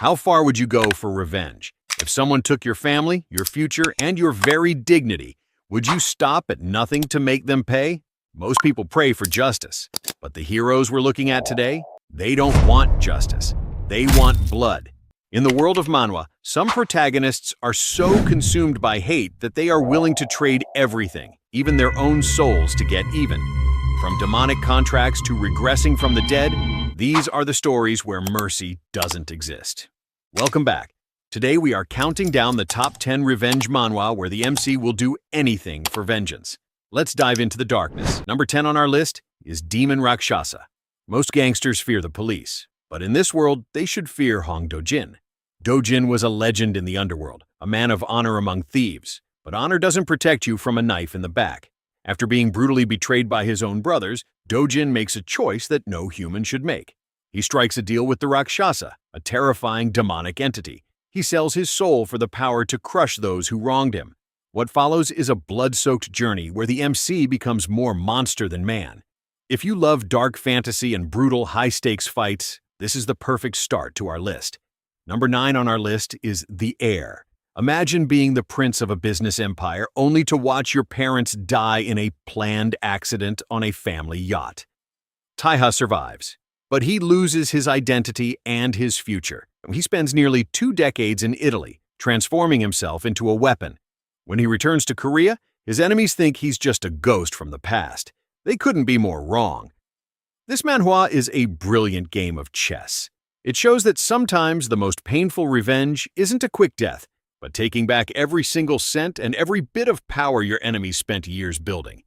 How far would you go for revenge? If someone took your family, your future, and your very dignity, would you stop at nothing to make them pay? Most people pray for justice, but the heroes we're looking at today, they don't want justice. They want blood. In the world of manhwa, some protagonists are so consumed by hate that they are willing to trade everything, even their own souls, to get even. From demonic contracts to regressing from the dead, these are the stories where mercy doesn't exist. Welcome back. Today we are counting down the top 10 revenge manhwa where the MC will do anything for vengeance. Let's dive into the darkness. Number 10 on our list is Demon Rakshasa. Most gangsters fear the police, but in this world, they should fear Hong Do-jin. Do-jin was a legend in the underworld, a man of honor among thieves, but honor doesn't protect you from a knife in the back. After being brutally betrayed by his own brothers, Do-jin makes a choice that no human should make. He strikes a deal with the Rakshasa, a terrifying demonic entity. He sells his soul for the power to crush those who wronged him. What follows is a blood-soaked journey where the MC becomes more monster than man. If you love dark fantasy and brutal high-stakes fights, this is the perfect start to our list. Number 9 on our list is The Heir. Imagine being the prince of a business empire only to watch your parents die in a planned accident on a family yacht. Taiha survives, but he loses his identity and his future. He spends nearly 2 decades in Italy, transforming himself into a weapon. When he returns to Korea, his enemies think he's just a ghost from the past. They couldn't be more wrong. This manhwa is a brilliant game of chess. It shows that sometimes the most painful revenge isn't a quick death, but taking back every single cent and every bit of power your enemies spent years building.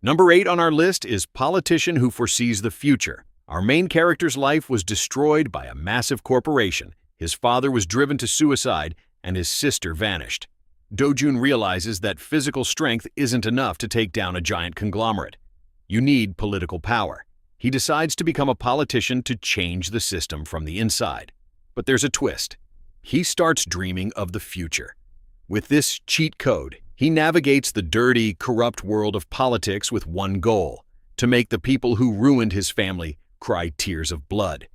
Number 8 on our list is Politician Who Foresees the Future. Our main character's life was destroyed by a massive corporation. His father was driven to suicide, and his sister vanished. Do-jun realizes that physical strength isn't enough to take down a giant conglomerate. You need political power. He decides to become a politician to change the system from the inside. But there's a twist. He starts dreaming of the future. With this cheat code, he navigates the dirty, corrupt world of politics with one goal: to make the people who ruined his family cry tears of blood.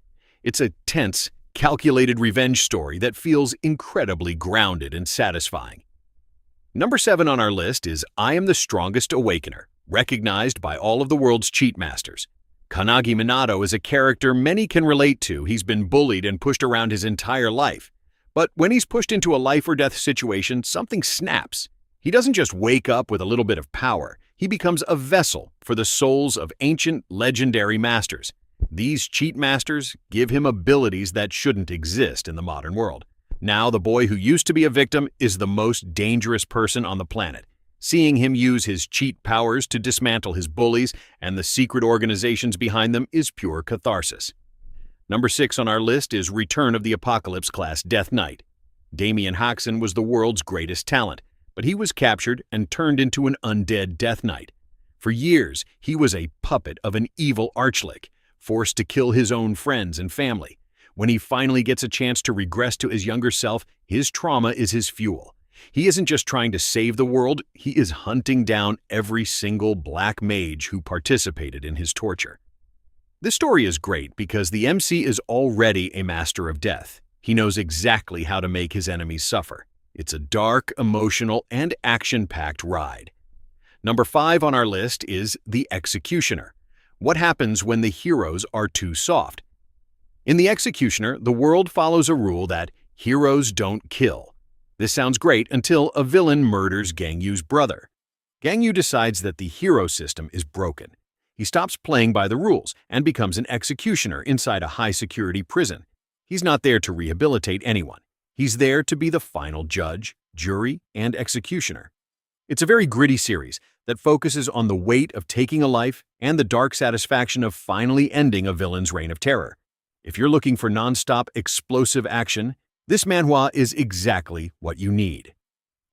It's a tense, calculated revenge story that feels incredibly grounded and satisfying. Number 7 on our list is I Am the Strongest Awakener, recognized by all of the world's cheat masters. Kanagi Minato is a character many can relate to. He's been bullied and pushed around his entire life. But when he's pushed into a life-or-death situation, something snaps. He doesn't just wake up with a little bit of power. He becomes a vessel for the souls of ancient, legendary masters. These cheat masters give him abilities that shouldn't exist in the modern world. Now, the boy who used to be a victim is the most dangerous person on the planet. Seeing him use his cheat powers to dismantle his bullies and the secret organizations behind them is pure catharsis. Number 6 on our list is Return of the Apocalypse class Death Knight. Damien Haxon was the world's greatest talent, but he was captured and turned into an undead Death Knight. For years, he was a puppet of an evil archlich, forced to kill his own friends and family. When he finally gets a chance to regress to his younger self, his trauma is his fuel. He isn't just trying to save the world, he is hunting down every single black mage who participated in his torture. This story is great because the MC is already a master of death. He knows exactly how to make his enemies suffer. It's a dark, emotional, and action-packed ride. Number 5 on our list is The Executioner. What happens when the heroes are too soft? In The Executioner, the world follows a rule that heroes don't kill. This sounds great until a villain murders Gangyu's brother. Gangyu decides that the hero system is broken. He stops playing by the rules and becomes an executioner inside a high-security prison. He's not there to rehabilitate anyone. He's there to be the final judge, jury, and executioner. It's a very gritty series that focuses on the weight of taking a life and the dark satisfaction of finally ending a villain's reign of terror. If you're looking for non-stop explosive action, this manhwa is exactly what you need.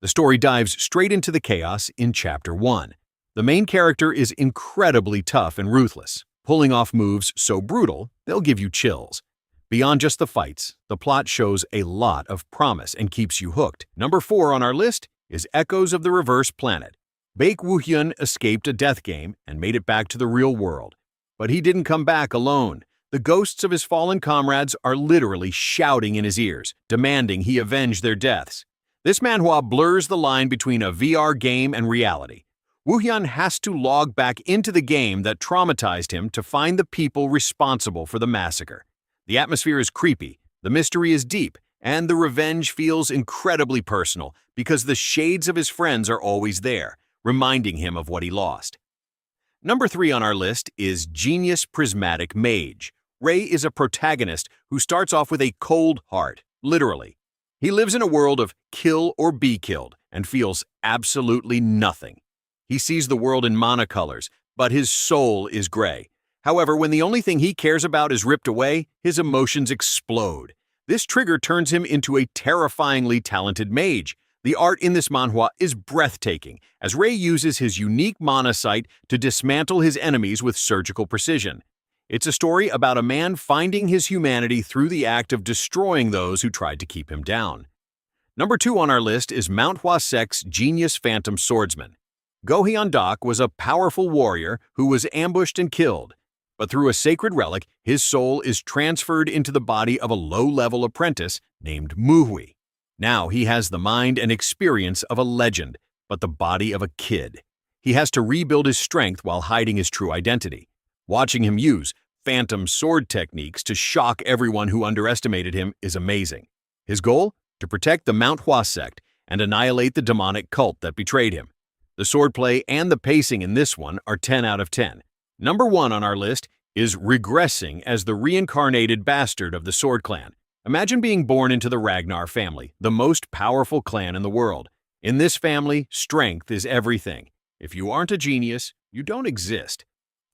The story dives straight into the chaos in Chapter 1. The main character is incredibly tough and ruthless, pulling off moves so brutal they'll give you chills. Beyond just the fights, the plot shows a lot of promise and keeps you hooked. Number 4 on our list is Echoes of the Reverse Planet. Baek Woo-hyun escaped a death game and made it back to the real world. But he didn't come back alone. The ghosts of his fallen comrades are literally shouting in his ears, demanding he avenge their deaths. This manhwa blurs the line between a VR game and reality. Woo-hyun has to log back into the game that traumatized him to find the people responsible for the massacre. The atmosphere is creepy, the mystery is deep, and the revenge feels incredibly personal because the shades of his friends are always there, reminding him of what he lost. Number 3 on our list is Genius Prismatic Mage. Ray is a protagonist who starts off with a cold heart, literally. He lives in a world of kill or be killed and feels absolutely nothing. He sees the world in monocolors, but his soul is gray. However, when the only thing he cares about is ripped away, his emotions explode. This trigger turns him into a terrifyingly talented mage. The art in this manhwa is breathtaking, as Ray uses his unique mana sight to dismantle his enemies with surgical precision. It's a story about a man finding his humanity through the act of destroying those who tried to keep him down. Number 2 on our list is Mount Hwasek's Genius Phantom Swordsman. Go Hyun-dok was a powerful warrior who was ambushed and killed, but through a sacred relic, his soul is transferred into the body of a low-level apprentice named Muhui. Now he has the mind and experience of a legend, but the body of a kid. He has to rebuild his strength while hiding his true identity. Watching him use phantom sword techniques to shock everyone who underestimated him is amazing. His goal? To protect the Mount Hwa sect and annihilate the demonic cult that betrayed him. The swordplay and the pacing in this one are 10 out of 10. Number 1 on our list is Regressing as the Reincarnated Bastard of the Sword Clan. Imagine being born into the Ragnar family, the most powerful clan in the world. In this family, strength is everything. If you aren't a genius, you don't exist.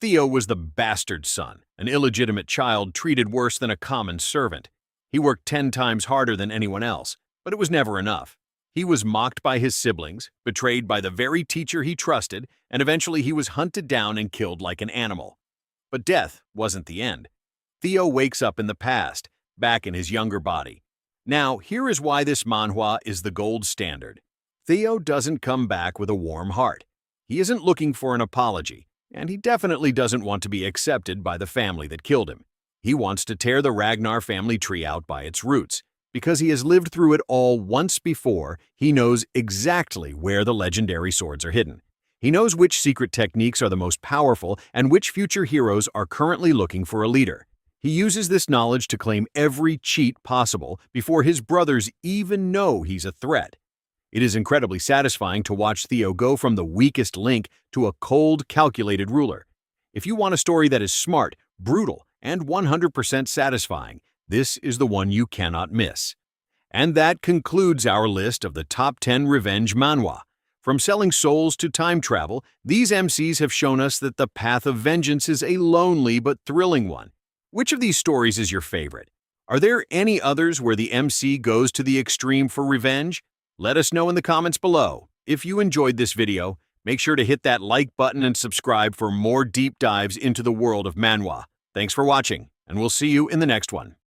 Theo was the bastard son, an illegitimate child treated worse than a common servant. He worked 10 times harder than anyone else, but it was never enough. He was mocked by his siblings, betrayed by the very teacher he trusted, and eventually he was hunted down and killed like an animal. But death wasn't the end. Theo wakes up in the past, back in his younger body. Now, here is why this manhwa is the gold standard. Theo doesn't come back with a warm heart. He isn't looking for an apology, and he definitely doesn't want to be accepted by the family that killed him. He wants to tear the Ragnar family tree out by its roots. Because he has lived through it all once before, he knows exactly where the legendary swords are hidden. He knows which secret techniques are the most powerful and which future heroes are currently looking for a leader. He uses this knowledge to claim every cheat possible before his brothers even know he's a threat. It is incredibly satisfying to watch Theo go from the weakest link to a cold, calculated ruler. If you want a story that is smart, brutal, and 100% satisfying, this is the one you cannot miss. And that concludes our list of the top 10 revenge manhwa. From selling souls to time travel, these MCs have shown us that the path of vengeance is a lonely but thrilling one. Which of these stories is your favorite? Are there any others where the MC goes to the extreme for revenge? Let us know in the comments below. If you enjoyed this video, make sure to hit that like button and subscribe for more deep dives into the world of manhwa. Thanks for watching, and we'll see you in the next one.